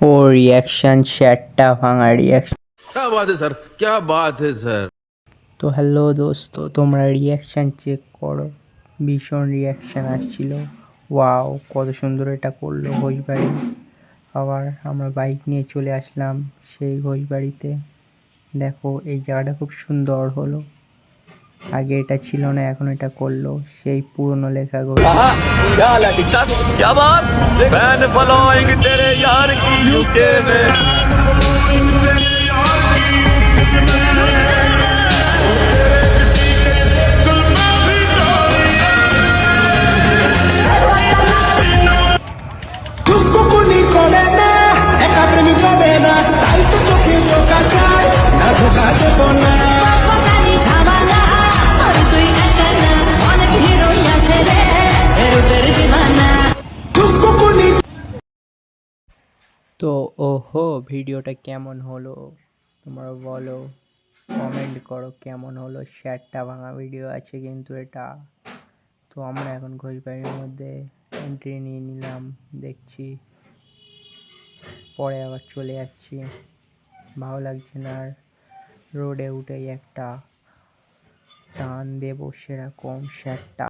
ও reaction শেয়ারটা ভাঙা reaction. क्या बात है सर, क्या बात है सर। তো হ্যালো দোস্ত, তোমরা রিয়াকশান চেক করো, ভীষণ রিয়াকশান আসছিল। ওয়াও, কত সুন্দর এটা করলো ঘোষবাড়ি। আবার আমরা বাইক নিয়ে চলে আসলাম সেই ঘোষবাড়িতে। দেখো এই জায়গাটা খুব সুন্দর হলো, আগে এটা ছিল না, এখন এটা করলো। সেই পুরনো লেখা क्या बात फैन फॉलोइंग तेरे यार की यूके में তো ওহো, ভিডিওটা কেমন হলো তোমরা বলো, কমেন্ট করো কেমন হলো। শেয়ারটা ভাঙা ভিডিও আছে কিন্তু এটা। তো আমরা এখন ঘোষবাড়ির মধ্যে এন্ট্রি নিয়ে নিলাম, দেখছি, পরে আবার চলে যাচ্ছি, ভালো লাগছে না আর। রোডে উঠেই একটা টান দেবো সেরকম শেয়ারটা।